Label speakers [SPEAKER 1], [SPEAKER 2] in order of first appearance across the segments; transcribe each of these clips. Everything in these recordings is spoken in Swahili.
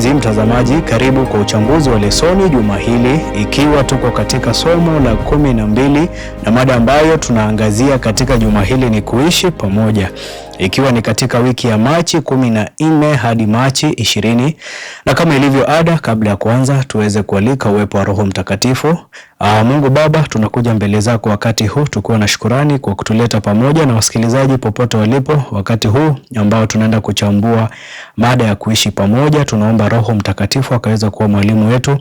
[SPEAKER 1] Mpenzi mtazamaji, karibu kwa uchambuzi wa lesoni juma hili, ikiwa tuko katika somo la 12 na mada ambayo tunaangazia katika juma hili ni kuishi pamoja, ikiwa ni katika wiki ya Machi 14 hadi Machi 20. Na kama ilivyo ada, kabla ya kuanza tuweze kualika uwepo wa Roho Mtakatifu. Mungu Baba, tunakuja mbele zako wakati huu tukiwa na shukrani kwa kutuleta pamoja na wasikilizaji popote walipo wakati huu ambao tunaenda kuchambua mada ya kuishi pamoja. Tunaomba Roho Mtakatifu akaweza kuwa mwalimu wetu,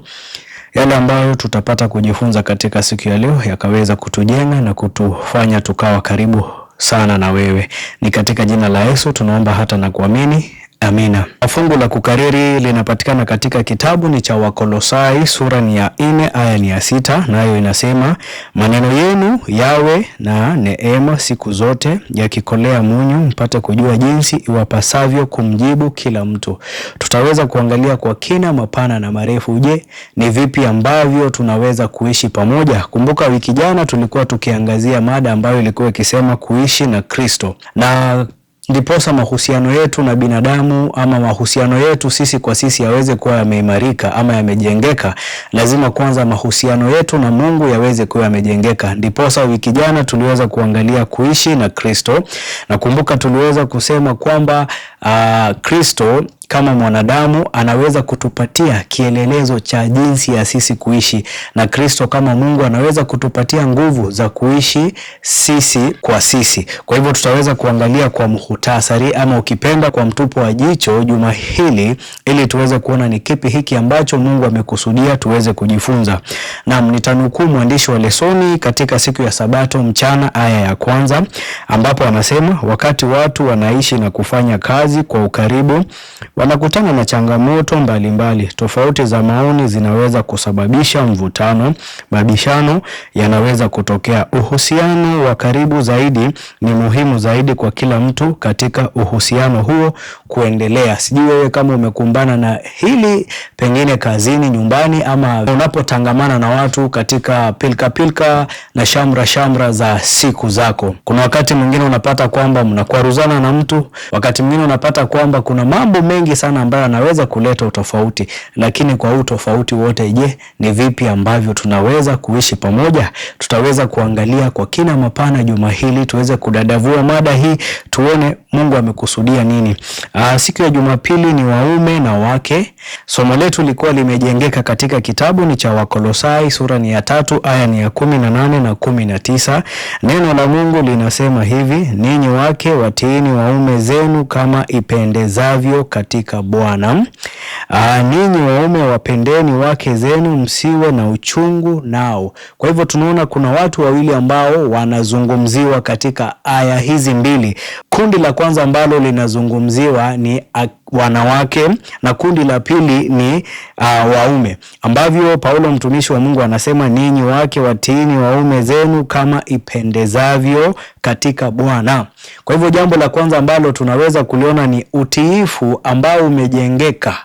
[SPEAKER 1] yale ambayo tutapata kujifunza katika siku ya leo yakaweza kutujenga na kutufanya tukawa karibu sana na wewe. Ni katika jina la Yesu tunaomba hata na kuamini. Amina. Fungu la kukariri linapatikana katika kitabu ni cha Wakolosai, sura ni ya 4 aya ni ya 6, nayo inasema, maneno yenu yawe na neema siku zote, yakikolea munyu, mpate kujua jinsi iwapasavyo kumjibu kila mtu. Tutaweza kuangalia kwa kina, mapana na marefu, je, ni vipi ambavyo tunaweza kuishi pamoja. Kumbuka wiki jana tulikuwa tukiangazia mada ambayo ilikuwa ikisema kuishi na Kristo, na ndiposa mahusiano yetu na binadamu ama mahusiano yetu sisi kwa sisi yaweze kuwa yameimarika ama yamejengeka, lazima kwanza mahusiano yetu na Mungu yaweze kuwa yamejengeka. Ndiposa wiki jana tuliweza kuangalia kuishi na Kristo, na kumbuka tuliweza kusema kwamba Kristo kama mwanadamu anaweza kutupatia kielelezo cha jinsi ya sisi kuishi, na Kristo kama Mungu anaweza kutupatia nguvu za kuishi sisi kwa sisi. Kwa hivyo tutaweza kuangalia kwa muhtasari ama ukipenda kwa mtupo wa jicho juma hili, ili tuweze kuona ni kipi hiki ambacho Mungu amekusudia tuweze kujifunza. Na nitanukuu mwandishi wa lesoni katika siku ya Sabato mchana aya ya 1, ambapo anasema, wakati watu wanaishi na kufanya kazi kwa ukaribu, wanakutana na changamoto mbalimbali. Tofauti za maoni zinaweza kusababisha mvutano, mabishano yanaweza kutokea. Uhusiano wa karibu zaidi ni muhimu zaidi kwa kila mtu katika uhusiano huo kuendelea. Sijui wewe kama umekumbana na hili pengine kazini, nyumbani, ama unapotangamana na watu katika pilka na shamra za siku zako. Kuna wakati mwingine unapata kwamba mnakwaruzana na mtu, wakati mwingine unapata kwamba kuna mambo mengi sana ambayo yanaweza kuleta utofauti, lakini kwa utofauti wote, je, ni vipi ambavyo tunaweza kuishi pamoja? Tutaweza kuangalia kwa kina mapana juma hili, tuweze kudadavua mada hii, tuone Mungu amekusudia nini. Siku ya Jumapili ni waume na wake. Somo letu lilikuwa limejengeka katika kitabu ni cha Wakolosai, sura ni ya 3 aya ni ya 18 na 19. Neno la Mungu linasema hivi, ninyi wake watiini waume zenu kama ipendezavyo katika Bwana. Ninyi waume wapendeni wake zenu, msiwe na uchungu nao. Kwa hivyo tunaona kuna watu wawili ambao wanazungumziwa katika aya hizi mbili. Kundi la kwanza ambalo linazungumziwa ni wanawake, na kundi la pili ni waume, ambavyo Paulo mtumishi wa Mungu anasema, ninyi wake watiini waume zenu kama ipendezavyo katika Bwana. Kwa hivyo jambo la kwanza ambalo tunaweza kuliona ni utiifu ambao umejengeka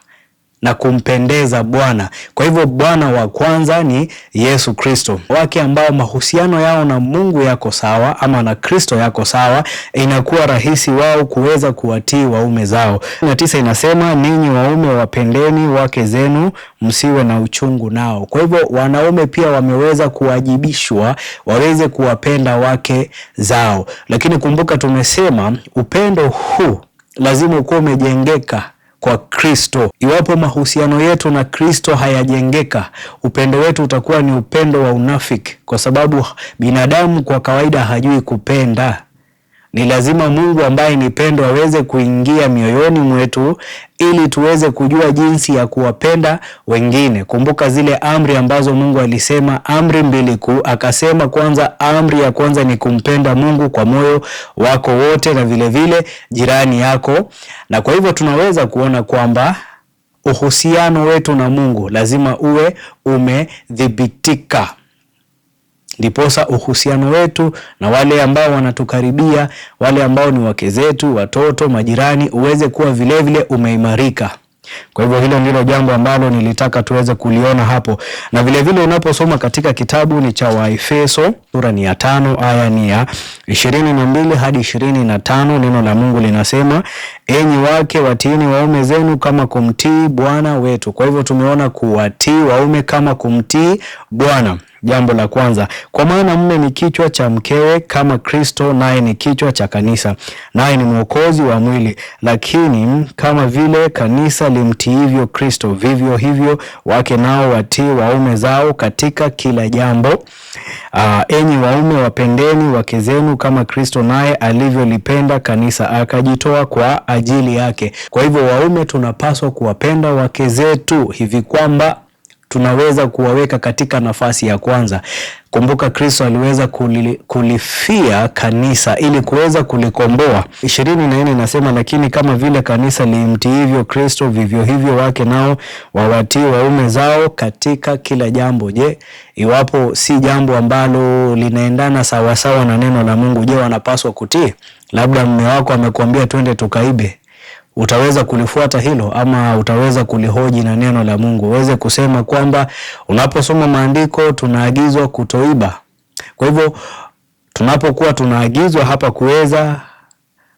[SPEAKER 1] na kumpendeza Bwana. Kwa hivyo Bwana wa kwanza ni Yesu Kristo. Wake ambao mahusiano yao na Mungu yako sawa ama na Kristo yako sawa, inakuwa rahisi wao kuweza kuwatii waume zao. 9 inasema, ninyi waume wapendeni wake zenu, msiwe na uchungu nao. Kwa hivyo wanaume pia wameweza kuwajibishwa waweze kuwapenda wake zao. Lakini kumbuka tumesema upendo huu lazima ukuwe umejengeka kwa Kristo. Iwapo mahusiano yetu na Kristo hayajengeka, upendo wetu utakuwa ni upendo wa unafiki, kwa sababu binadamu kwa kawaida hajui kupenda. Ni lazima Mungu ambaye ni pendo aweze kuingia mioyoni mwetu ili tuweze kujua jinsi ya kuwapenda wengine. Kumbuka zile amri ambazo Mungu alisema, amri 2 kuu. Akasema kwanza, amri ya kwanza ni kumpenda Mungu kwa moyo wako wote na vile vile jirani yako. Na kwa hivyo tunaweza kuona kwamba uhusiano wetu na Mungu lazima uwe umedhibitika. Ndiposa uhusiano wetu na wale ambao wanatukaribia, wale ambao ni wake zetu, watoto, majirani, uweze kuwa vile vile umeimarika. Kwa hivyo hilo ndilo jambo ambalo nilitaka tuweze kuliona hapo. Na vile vile unaposoma katika kitabu ni cha Waefeso sura ni ya 5 aya ni ya 22 hadi 25, neno la Mungu linasema, enyi wake watiini waume zenu kama kumtii Bwana wetu. Kwa hivyo tumeona kuwatii waume kama kumtii Bwana. Jambo la kwanza, kwa maana mume ni kichwa cha mkewe kama Kristo naye ni kichwa cha kanisa, naye ni mwokozi wa mwili. Lakini kama vile kanisa limtiivyo Kristo, vivyo hivyo wake nao watii waume zao katika kila jambo. Enyi waume wapendeni wake zenu kama Kristo naye alivyolipenda kanisa akajitoa kwa ajili yake. Kwa hivyo waume tunapaswa kuwapenda wake zetu hivi kwamba tunaweza kuwaweka katika nafasi ya kwanza. Kumbuka Kristo aliweza kulifia kanisa ili kuweza kulikomboa. 24 inasema, lakini kama vile kanisa limtiivyo Kristo, vivyo hivyo wake nao wawatii waume zao katika kila jambo. Je, iwapo si jambo ambalo linaendana sawasawa na neno la Mungu, je, wanapaswa kutii? Labda mume wako amekwambia twende tukaibe, utaweza kulifuata hilo ama utaweza kulihoji na neno la Mungu? Uweze kusema kwamba unaposoma maandiko tunaagizwa kutoiba. Kwa hivyo tunapokuwa tunaagizwa hapa kuweza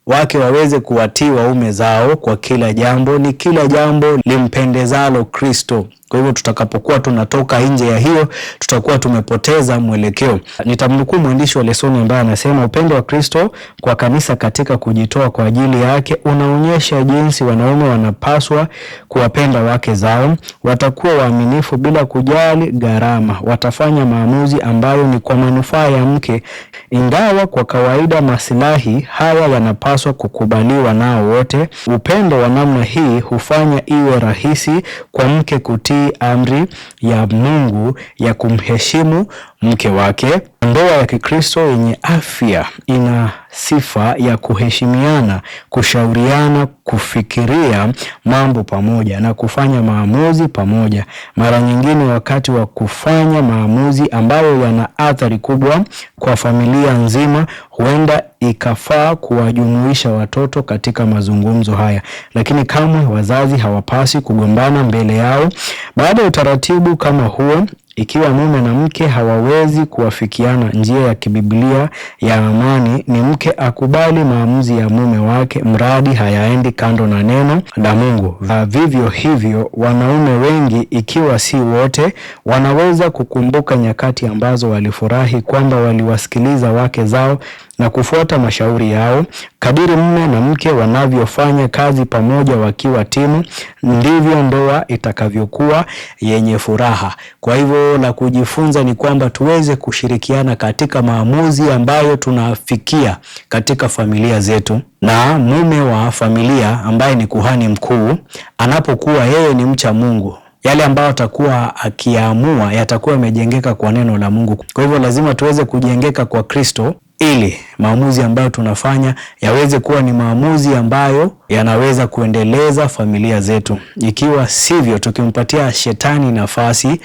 [SPEAKER 1] wake waweze kuwatii waume zao kwa kila jambo, ni kila jambo limpendezalo Kristo. Kwa hivyo tutakapokuwa tunatoka nje ya hiyo, tutakuwa tumepoteza mwelekeo. Nitamnukuu mwandishi wa lesoni ambaye anasema, upendo wa Kristo kwa kanisa katika kujitoa kwa ajili yake unaonyesha jinsi wanaume wanapaswa kuwapenda wake zao. Watakuwa waaminifu bila kujali gharama. Watafanya maamuzi ambayo ni kwa manufaa ya mke, ingawa kwa kawaida maslahi haya yanapaswa kukubaliwa nao wote. Upendo wa namna hii hufanya iwe rahisi kwa mke kutii amri ya Mungu ya kumheshimu mke wake. Ndoa ya Kikristo yenye afya ina sifa ya kuheshimiana, kushauriana, kufikiria mambo pamoja na kufanya maamuzi pamoja. Mara nyingine wakati wa kufanya maamuzi ambayo yana athari kubwa kwa familia nzima, huenda ikafaa kuwajumuisha watoto katika mazungumzo haya, lakini kamwe wazazi hawapasi kugombana mbele yao. Baada ya utaratibu kama huo, ikiwa mume na mke hawawezi kuwafikiana, njia ya kibiblia ya amani ni mke akubali maamuzi ya mume wake, mradi hayaendi kando na neno la Mungu. Vivyo hivyo wanaume wengi, ikiwa si wote, wanaweza kukumbuka nyakati ambazo walifurahi kwamba waliwasikiliza wake zao na kufuata mashauri yao. Kadiri mume na mke wanavyofanya kazi pamoja wakiwa timu, ndivyo ndoa itakavyokuwa yenye furaha. Kwa hivyo la kujifunza ni kwamba tuweze kushirikiana katika maamuzi ambayo tunafikia katika familia zetu, na mume wa familia ambaye ni kuhani mkuu anapokuwa yeye ni mcha Mungu, yale ambayo atakuwa akiamua yatakuwa yamejengeka kwa neno la Mungu. Kwa hivyo lazima tuweze kujengeka kwa Kristo ili maamuzi ambayo tunafanya yaweze kuwa ni maamuzi ambayo yanaweza kuendeleza familia zetu. Ikiwa sivyo, tukimpatia shetani nafasi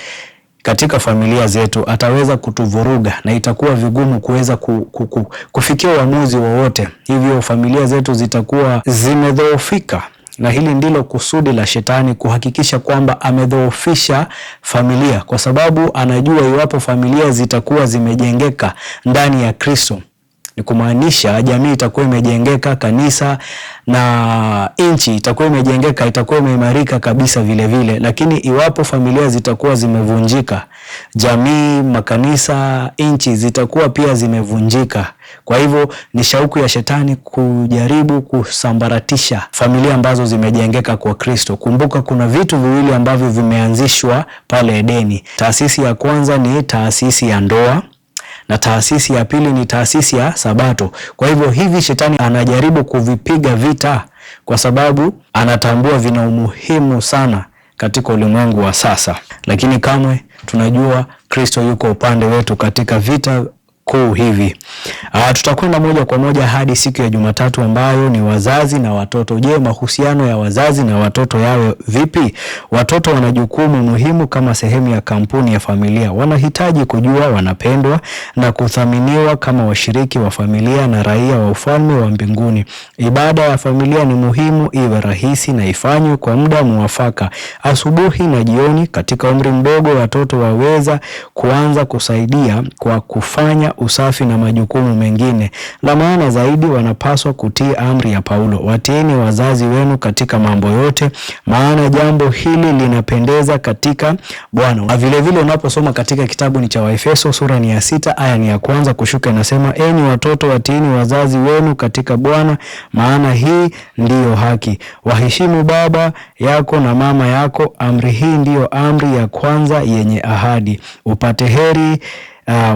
[SPEAKER 1] katika familia zetu, ataweza kutuvuruga na itakuwa vigumu kuweza kufikia uamuzi wowote. Hivyo familia zetu zitakuwa zimedhoofika, na hili ndilo kusudi la shetani, kuhakikisha kwamba amedhoofisha familia, kwa sababu anajua iwapo familia zitakuwa zimejengeka ndani ya Kristo, ni kumaanisha jamii itakuwa imejengeka, kanisa na nchi itakuwa imejengeka, itakuwa imeimarika kabisa vile vile. Lakini iwapo familia zitakuwa zimevunjika, jamii, makanisa, nchi zitakuwa pia zimevunjika. Kwa hivyo ni shauku ya shetani kujaribu kusambaratisha familia ambazo zimejengeka kwa Kristo. Kumbuka kuna vitu viwili ambavyo vimeanzishwa pale Edeni. Taasisi ya kwanza ni taasisi ya ndoa, na taasisi ya pili ni taasisi ya Sabato. Kwa hivyo hivi shetani anajaribu kuvipiga vita kwa sababu anatambua vina umuhimu sana katika ulimwengu wa sasa. Lakini kamwe tunajua Kristo yuko upande wetu katika vita kuu hivi. Tutakwenda moja kwa moja hadi siku ya Jumatatu ambayo ni wazazi na watoto. Je, mahusiano ya wazazi na watoto yawe vipi? Watoto wana jukumu muhimu kama sehemu ya kampuni ya familia. Wanahitaji kujua wanapendwa na kuthaminiwa kama washiriki wa familia na raia wa ufalme wa mbinguni. Ibada ya familia ni muhimu iwe rahisi na ifanywe kwa muda muafaka, asubuhi na jioni. Katika umri mdogo, watoto waweza kuanza kusaidia kwa kufanya usafi na majukumu mengine. La maana zaidi, wanapaswa kutii amri ya Paulo, watiini wazazi wenu katika mambo yote, maana jambo hili linapendeza katika Bwana. Na vile vile unaposoma katika kitabu ni cha Waefeso sura ni ya 6 aya ni ya kwanza kushuka, inasema enyi watoto watiini wazazi wenu katika Bwana, maana hii ndiyo haki. Waheshimu baba yako na mama yako, amri hii ndiyo amri ya kwanza yenye ahadi, upate heri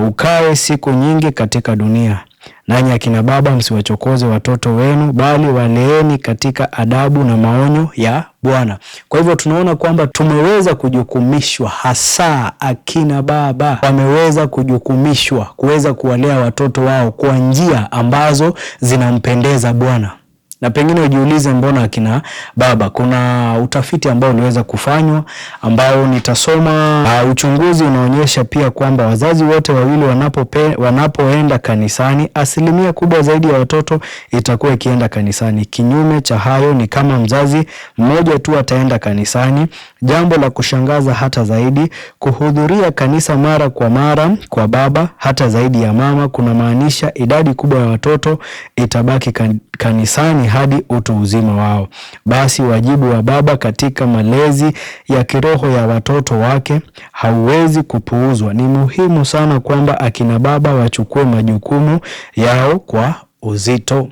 [SPEAKER 1] ukae siku nyingi katika dunia. Nanyi akina baba, msiwachokoze watoto wenu, bali waleeni katika adabu na maonyo ya Bwana. Kwa hivyo tunaona kwamba tumeweza kujukumishwa, hasa akina baba wameweza kujukumishwa kuweza kuwalea watoto wao kwa njia ambazo zinampendeza Bwana. Na pengine ujiulize, mbona akina baba? Kuna utafiti ambao uliweza kufanywa ambao nitasoma. Uchunguzi unaonyesha pia kwamba wazazi wote wawili wanapoenda kanisani, asilimia kubwa zaidi ya watoto itakuwa ikienda kanisani. Kinyume cha hayo ni kama mzazi mmoja tu ataenda kanisani. Jambo la kushangaza hata zaidi, kuhudhuria kanisa mara kwa mara kwa baba hata zaidi ya mama kuna maanisha idadi kubwa ya watoto itabaki kanisani hadi utu uzima wao. Basi wajibu wa baba katika malezi ya kiroho ya watoto wake hauwezi kupuuzwa. Ni muhimu sana kwamba akina baba wachukue majukumu yao kwa uzito.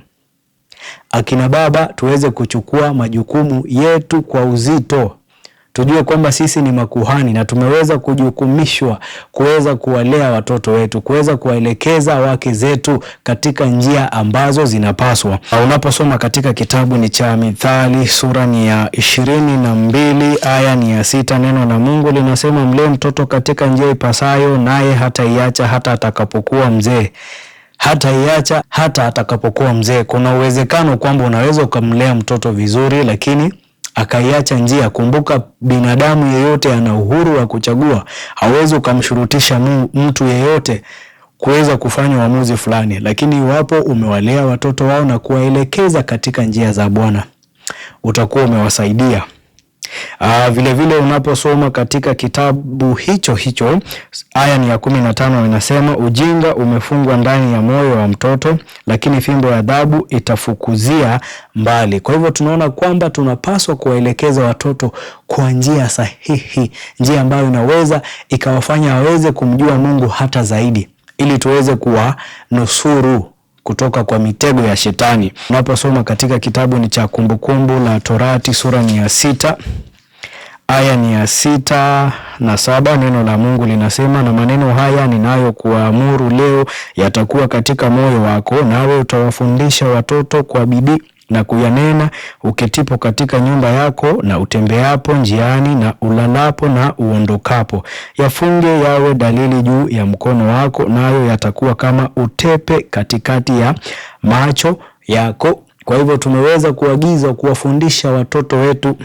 [SPEAKER 1] Akina baba tuweze kuchukua majukumu yetu kwa uzito. Tujue kwamba sisi ni makuhani na tumeweza kujukumishwa kuweza kuwalea watoto wetu, kuweza kuwaelekeza wake zetu katika njia ambazo zinapaswa. Unaposoma katika kitabu ni cha Mithali sura ni ya 22 aya ni ya 6, neno la Mungu linasema, mlee mtoto katika njia ipasayo, naye hataiacha hata atakapokuwa mzee. Hataiacha hata atakapokuwa mzee. Kuna uwezekano kwamba unaweza ukamlea mtoto vizuri lakini akaiacha njia. Kumbuka, binadamu yeyote ana uhuru wa kuchagua. Hawezi ukamshurutisha mtu yeyote kuweza kufanya uamuzi fulani, lakini iwapo umewalea watoto wao na kuwaelekeza katika njia za Bwana, utakuwa umewasaidia. Vile vile unaposoma katika kitabu hicho aya ni ya 15 inasema, ujinga umefungwa ndani ya moyo wa mtoto, lakini fimbo ya adhabu itafukuzia mbali. Kwa hivyo tunaona kwamba tunapaswa kuwaelekeza watoto kwa njia sahihi, njia ambayo inaweza ikawafanya waweze kumjua Mungu hata zaidi, ili tuweze kuwanusuru kutoka kwa mitego ya shetani. Unaposoma katika kitabu ni cha Kumbukumbu la Torati sura ni ya 6 aya ni ya 6 na 7, neno la Mungu linasema, na maneno haya ninayokuamuru leo yatakuwa katika moyo wako, nawe utawafundisha watoto kwa bidii na kuyanena uketipo katika nyumba yako na utembeapo njiani na ulalapo na uondokapo. Yafunge yawe dalili juu ya mkono wako, nayo yatakuwa kama utepe katikati ya macho yako. Kwa hivyo tumeweza kuagizwa kuwafundisha watoto wetu.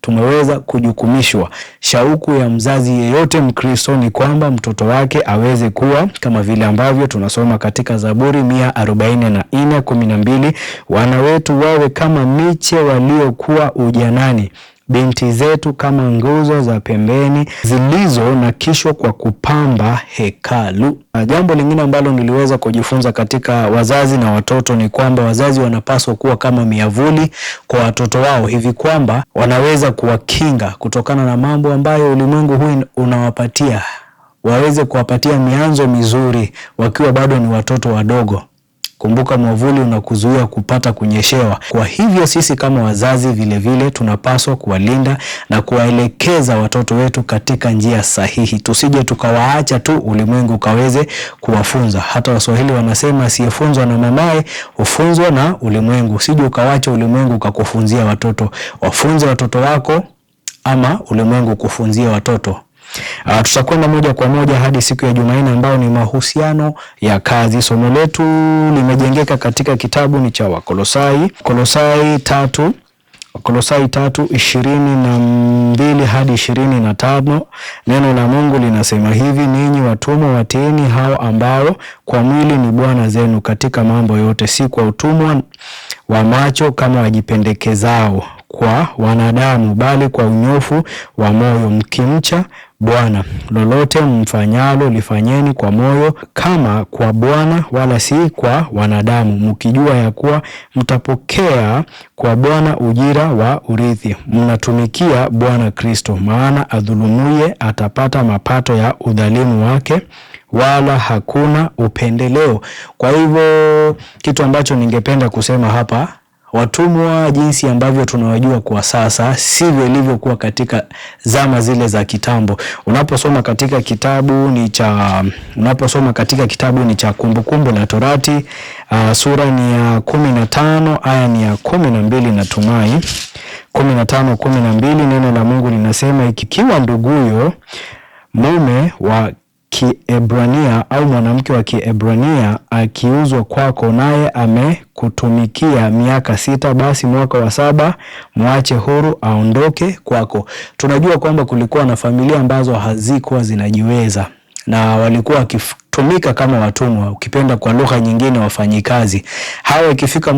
[SPEAKER 1] Tumeweza kujukumishwa. Shauku ya mzazi yeyote Mkristo ni kwamba mtoto wake aweze kuwa kama vile ambavyo tunasoma katika Zaburi 144:12, wana wetu wawe kama miche waliokuwa ujanani, binti zetu kama nguzo za pembeni zilizonakishwa kwa kupamba hekalu. Jambo lingine ambalo niliweza kujifunza katika wazazi na watoto ni kwamba wazazi wanapaswa kuwa kama miavuli kwa watoto wao, hivi kwamba wanaweza kuwakinga kutokana na mambo ambayo ulimwengu huu unawapatia. Waweze kuwapatia mianzo mizuri wakiwa bado ni watoto wadogo. Kumbuka, mwavuli unakuzuia kupata kunyeshewa. Kwa hivyo sisi kama wazazi vile vile tunapaswa kuwalinda na kuwaelekeza watoto wetu katika njia sahihi. Tusije tukawaacha tu ulimwengu kaweze kuwafunza. Hata Waswahili wanasema asiyefunzwa na mamaye hufunzwa na ulimwengu. Usije ukawacha ulimwengu ukakufunzia watoto. Wafunze watoto wako ama ulimwengu kufunzia watoto. Tutakwenda moja kwa moja hadi siku ya Jumanne ambao ni mahusiano ya kazi. Somo letu limejengeka katika kitabu ni cha Wakolosai 3:22 hadi 25. Neno la Mungu linasema hivi: ninyi watumwa watiini hao ambao kwa mwili ni bwana zenu katika mambo yote, si kwa utumwa wa macho kama wajipendekezao kwa wanadamu, bali kwa unyofu wa moyo, mkimcha Bwana. Lolote mfanyalo lifanyeni kwa moyo kama kwa Bwana wala si kwa wanadamu, mkijua ya kuwa mtapokea kwa Bwana ujira wa urithi. Mnatumikia Bwana Kristo, maana adhulumuye atapata mapato ya udhalimu wake, wala hakuna upendeleo. Kwa hivyo kitu ambacho ningependa kusema hapa, watumwa jinsi ambavyo tunawajua kwa sasa sivyo ilivyokuwa katika zama zile za kitambo. Unaposoma katika kitabu ni cha Kumbukumbu la Torati, sura ni ya 15 aya ni ya 12, natumai 15:12, neno la Mungu linasema, ikiwa nduguyo mume wa Kiebrania au mwanamke wa Kiebrania akiuzwa kwako, naye amekutumikia miaka 6, basi mwaka wa 7 mwache huru aondoke kwako. Tunajua kwamba kulikuwa na familia ambazo hazikuwa zinajiweza na walikuwa wakitumika kama watumwa, ukipenda kwa lugha nyingine wafanyikazi. Hawa ikifika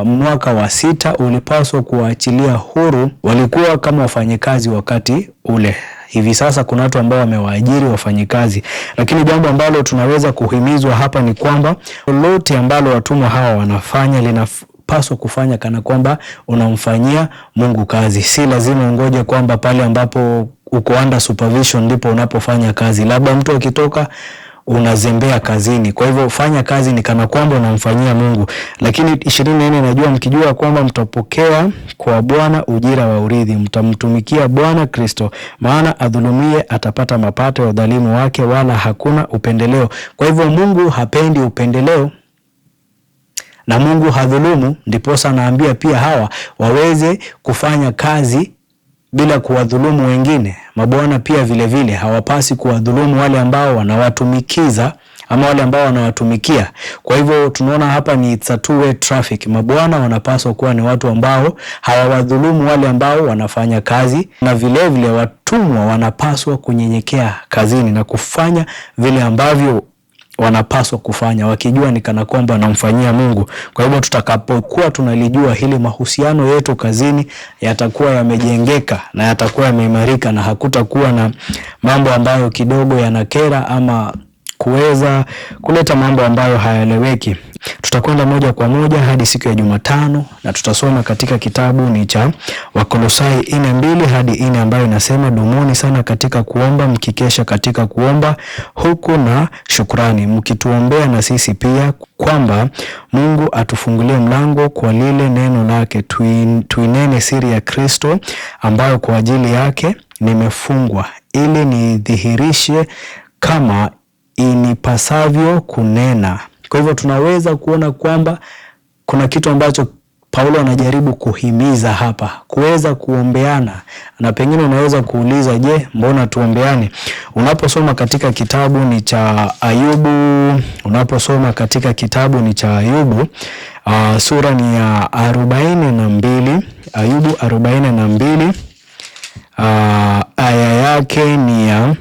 [SPEAKER 1] mwaka wa 6 ulipaswa kuwaachilia huru, walikuwa kama wafanyikazi wakati ule. Hivi sasa kuna watu ambao wamewaajiri wafanyikazi, lakini jambo ambalo tunaweza kuhimizwa hapa ni kwamba lolote ambalo watumwa hawa wanafanya linapaswa kufanya kana kwamba unamfanyia Mungu kazi. Si lazima ungoje kwamba pale ambapo uko under supervision ndipo unapofanya kazi. Labda mtu akitoka unazembea kazini. Kwa hivyo fanya kazi ni kana kwamba unamfanyia Mungu. Lakini 24, najua mkijua kwamba mtapokea kwa Bwana ujira wa urithi, mtamtumikia Bwana Kristo, maana adhulumie atapata mapato ya udhalimu wake, wala hakuna upendeleo. Kwa hivyo Mungu hapendi upendeleo na Mungu hadhulumu, ndiposa anaambia pia hawa waweze kufanya kazi bila kuwadhulumu wengine. Mabwana pia vile vile hawapasi kuwadhulumu wale ambao wanawatumikiza ama wale ambao wanawatumikia. Kwa hivyo tunaona hapa ni it's a two-way traffic. Mabwana wanapaswa kuwa ni watu ambao hawawadhulumu wale ambao wanafanya kazi, na vile vile watumwa wanapaswa kunyenyekea kazini na kufanya vile ambavyo wanapaswa kufanya, wakijua ni kana kwamba wanamfanyia Mungu. Kwa hivyo tutakapokuwa tunalijua hili, mahusiano yetu kazini yatakuwa yamejengeka na yatakuwa yameimarika, na hakutakuwa na mambo ambayo kidogo yanakera ama kuweza kuleta mambo ambayo hayaeleweki. Tutakwenda moja kwa moja hadi siku ya Jumatano na tutasoma katika kitabu ni cha Wakolosai 4:2 hadi 4, ambayo inasema, dumuni sana katika kuomba, mkikesha katika kuomba huku na shukrani, mkituombea na sisi pia, kwamba Mungu atufungulie mlango kwa lile neno lake, tuinene siri ya Kristo, ambayo kwa ajili yake nimefungwa, ili nidhihirishe kama inipasavyo kunena. Kwa hivyo tunaweza kuona kwamba kuna kitu ambacho Paulo anajaribu kuhimiza hapa, kuweza kuombeana. Na pengine unaweza kuuliza, je, mbona tuombeane? Unaposoma katika kitabu ni cha Ayubu, sura ni ya 42, Ayubu 42, aya yake ni ya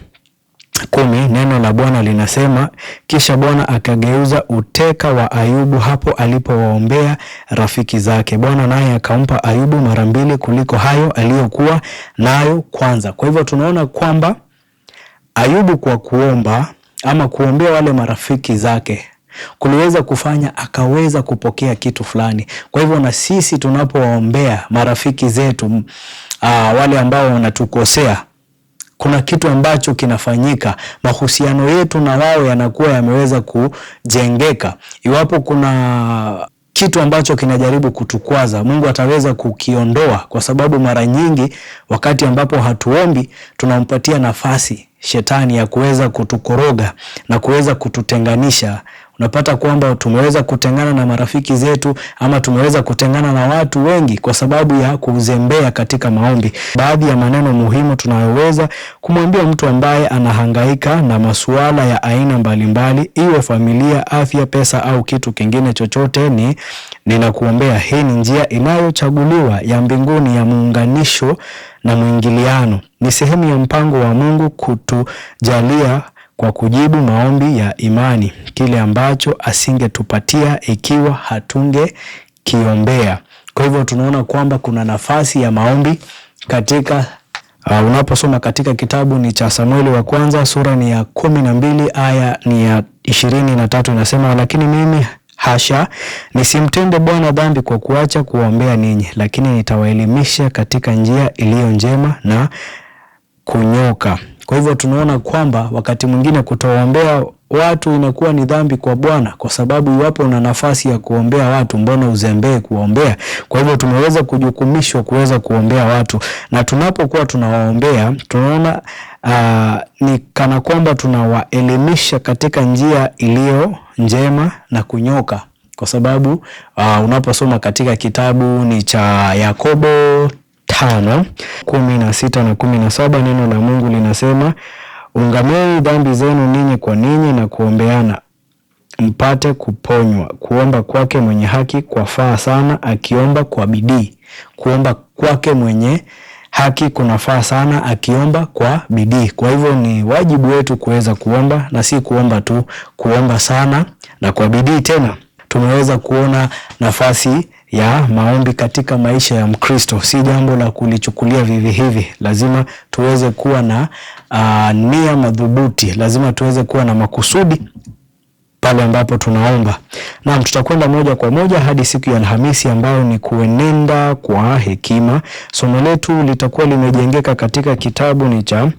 [SPEAKER 1] 10. Neno la Bwana linasema, kisha Bwana akageuza uteka wa Ayubu hapo alipowaombea rafiki zake. Bwana naye akampa Ayubu 2 kuliko hayo aliyokuwa nayo kwanza. Kwa hivyo tunaona kwamba Ayubu kwa kuomba ama kuombea wale marafiki zake kuliweza kufanya akaweza kupokea kitu fulani. Kwa hivyo na sisi tunapowaombea marafiki zetu, wale ambao wanatukosea, kuna kitu ambacho kinafanyika, mahusiano yetu na wao yanakuwa yameweza kujengeka. Iwapo kuna kitu ambacho kinajaribu kutukwaza, Mungu ataweza kukiondoa, kwa sababu mara nyingi wakati ambapo hatuombi tunampatia nafasi shetani ya kuweza kutukoroga na kuweza kututenganisha. Unapata kwamba tumeweza kutengana na marafiki zetu, ama tumeweza kutengana na watu wengi kwa sababu ya kuzembea katika maombi. Baadhi ya maneno muhimu tunayoweza kumwambia mtu ambaye anahangaika na masuala ya aina mbalimbali, iwe familia, afya, pesa au kitu kingine chochote, ni ninakuombea. Hii ni njia inayochaguliwa ya mbinguni ya muunganisho na mwingiliano. Ni sehemu ya mpango wa Mungu kutujalia kwa kujibu maombi ya imani kile ambacho asingetupatia ikiwa hatungekiombea. Kwa hivyo tunaona kwamba kuna nafasi ya maombi katika unaposoma katika kitabu ni cha Samueli wa kwanza, sura ni ya 12 aya ni ya 23, inasema, lakini mimi hasha, nisimtende Bwana dhambi kwa kuacha kuombea ninyi, lakini nitawaelimisha katika njia iliyo njema na kunyoka. Kwa hivyo tunaona kwamba wakati mwingine kutowaombea watu inakuwa ni dhambi kwa Bwana, kwa sababu iwapo una nafasi ya kuombea watu, mbona uzembee kuombea? Kwa hivyo tumeweza kujukumishwa kuweza kuombea watu, na tunapokuwa tunawaombea tunaona ni kana kwamba tunawaelimisha katika njia iliyo njema na kunyoka, kwa sababu unaposoma katika kitabu ni cha Yakobo 5:16 na 17, neno la Mungu linasema, ungameni dhambi zenu ninyi kwa ninyi na kuombeana mpate kuponywa. Kuomba kwake mwenye haki kwafaa sana, akiomba kwa bidii. Kuomba kwake mwenye haki kunafaa sana, akiomba kwa bidii. Kwa hivyo ni wajibu wetu kuweza kuomba, na si kuomba tu, kuomba sana na kwa bidii. Tena tumeweza kuona nafasi ya maombi katika maisha ya Mkristo. Si jambo la kulichukulia vivi hivi. Lazima tuweze kuwa na nia madhubuti. Lazima tuweze kuwa na makusudi pale ambapo tunaomba. Naam, tutakwenda moja kwa moja hadi siku ya Alhamisi ambayo ni kuenenda kwa hekima. Somo letu litakuwa limejengeka katika kitabu ni cha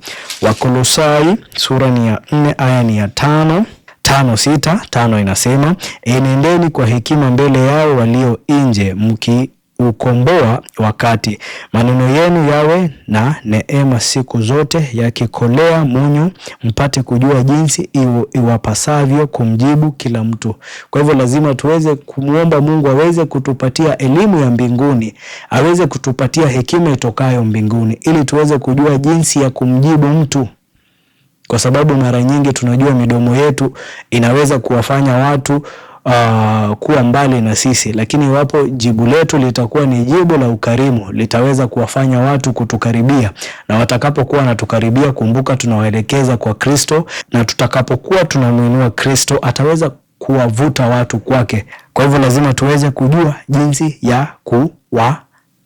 [SPEAKER 1] Wakolosai, sura ni ya 4 aya ni ya 5:6 inasema, enendeni kwa hekima mbele yao walio nje, mkiukomboa wakati. Maneno yenu yawe na neema siku zote, yakikolea munyu, mpate kujua jinsi iwapasavyo kumjibu kila mtu. Kwa hivyo lazima tuweze kumuomba Mungu aweze kutupatia elimu ya mbinguni, aweze kutupatia hekima itokayo mbinguni, ili tuweze kujua jinsi ya kumjibu mtu. Kwa sababu mara nyingi tunajua midomo yetu inaweza kuwafanya watu kuwa mbali na sisi, lakini iwapo jibu letu litakuwa ni jibu la ukarimu, litaweza kuwafanya watu kutukaribia, na watakapokuwa natukaribia, kumbuka tunawaelekeza kwa Kristo, na tutakapokuwa tunamuinua Kristo ataweza kuwavuta watu kwake. Kwa hivyo lazima tuweze kujua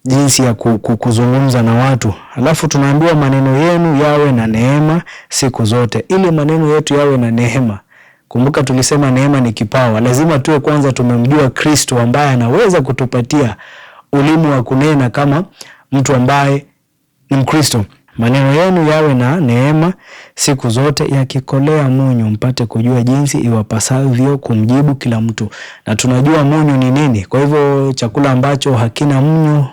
[SPEAKER 1] jinsi ya kuzungumza na watu. Alafu tunaambiwa maneno yenu yawe na neema siku zote. Ili maneno yetu yawe na neema, kumbuka tulisema neema ni kipawa. Lazima tuwe kwanza tumemjua Kristo ambaye anaweza kutupatia ulimi wa kunena kama mtu ambaye ni Mkristo. Maneno yenu yawe na neema siku zote, yakikolea munyu, mpate kujua jinsi iwapasavyo kumjibu kila mtu. Na tunajua munyu ni nini. Kwa hivyo chakula ambacho hakina munyu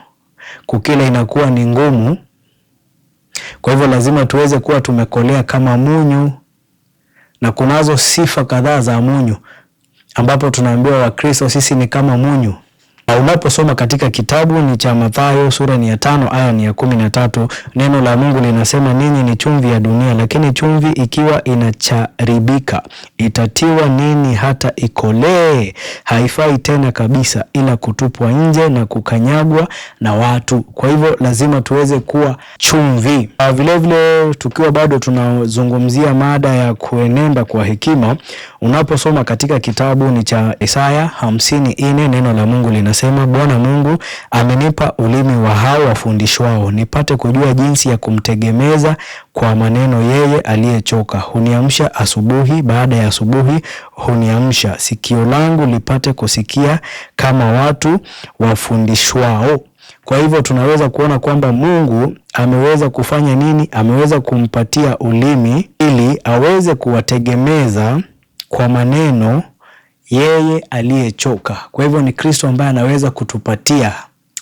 [SPEAKER 1] kukila inakuwa ni ngumu. Kwa hivyo lazima tuweze kuwa tumekolea kama munyu, na kunazo sifa kadhaa za munyu ambapo tunaambiwa Wakristo sisi ni kama munyu. Na unaposoma katika kitabu ni cha Mathayo, sura ni ya 5 aya ni ya 13, neno la Mungu linasema, ninyi ni chumvi ya dunia, lakini chumvi ikiwa inacharibika itatiwa nini hata ikolee? Haifai tena kabisa, ila kutupwa nje na kukanyagwa na watu. Kwa hivyo lazima tuweze kuwa chumvi. Vile vile tukiwa bado tunazungumzia mada ya kuenenda kwa hekima, unaposoma katika kitabu ni cha Isaya 54, neno la Mungu linasema, Bwana Mungu amenipa ulimi wa hao wafundishwao, nipate kujua jinsi ya kumtegemeza kwa maneno yeye aliyechoka. Huniamsha asubuhi, baada ya asubuhi huniamsha, sikio langu lipate kusikia kama watu wafundishwao. Kwa hivyo tunaweza kuona kwamba Mungu ameweza kufanya nini? Ameweza kumpatia ulimi ili aweze kuwategemeza kwa maneno yeye aliyechoka. Kwa hivyo ni Kristo ambaye anaweza kutupatia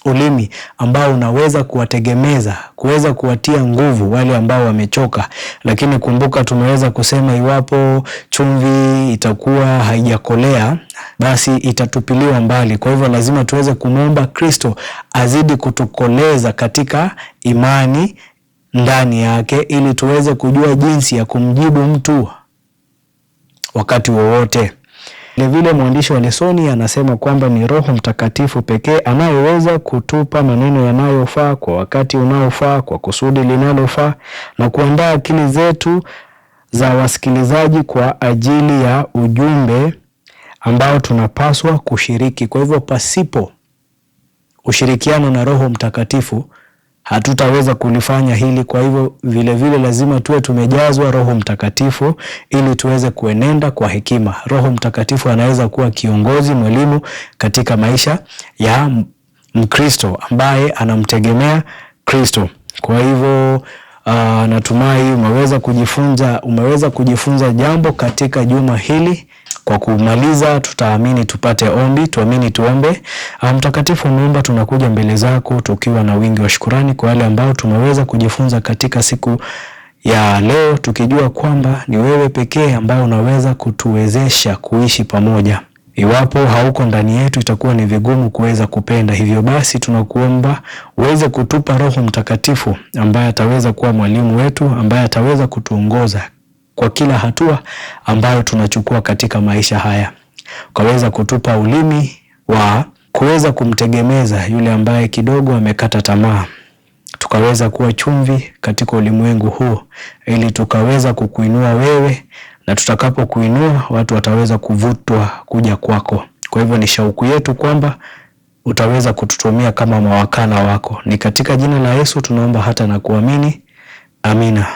[SPEAKER 1] ulimi ambao unaweza kuwategemeza, kuweza kuwatia nguvu wale ambao wamechoka. Lakini kumbuka, tumeweza kusema iwapo chumvi itakuwa haijakolea basi itatupiliwa mbali. Kwa hivyo lazima tuweze kumwomba Kristo azidi kutukoleza katika imani ndani yake, ili tuweze kujua jinsi ya kumjibu mtu wakati wowote. Vilevile mwandishi wa lesoni anasema kwamba ni Roho Mtakatifu pekee anayeweza kutupa maneno yanayofaa kwa wakati unaofaa, kwa kusudi linalofaa, na kuandaa akili zetu za wasikilizaji kwa ajili ya ujumbe ambao tunapaswa kushiriki. Kwa hivyo pasipo ushirikiano na Roho Mtakatifu hatutaweza kulifanya hili. Kwa hivyo vile lazima tuwe tumejazwa Roho Mtakatifu ili tuweze kuenenda kwa hekima. Roho Mtakatifu anaweza kuwa kiongozi, mwalimu katika maisha ya Mkristo ambaye anamtegemea Kristo. Kwa hivyo natumai umeweza kujifunza jambo katika juma hili. Kwa kumaliza, tutaamini tupate ombi. Tuamini tuombe. Mtakatifu Muumba, tunakuja mbele zako tukiwa na wingi wa shukrani kwa wale ambao tumeweza kujifunza katika siku ya leo, tukijua kwamba ni wewe pekee ambao unaweza kutuwezesha kuishi pamoja. Iwapo hauko ndani yetu itakuwa ni vigumu kuweza kupenda. Hivyo basi tunakuomba uweze kutupa Roho Mtakatifu ambaye ataweza kuwa mwalimu wetu, ambaye ataweza kutuongoza kwa kila hatua ambayo tunachukua katika maisha haya. Ukaweza kutupa ulimi wa kuweza kumtegemeza yule ambaye kidogo amekata tamaa. Tukaweza kuwa chumvi katika ulimwengu huu ili tukaweza kukuinua wewe, na tutakapokuinua watu wataweza kuvutwa kuja kwako. Kwa hivyo ni shauku yetu kwamba utaweza kututumia kama mawakala wako. Ni katika jina la Yesu tunaomba hata na kuamini. Amina.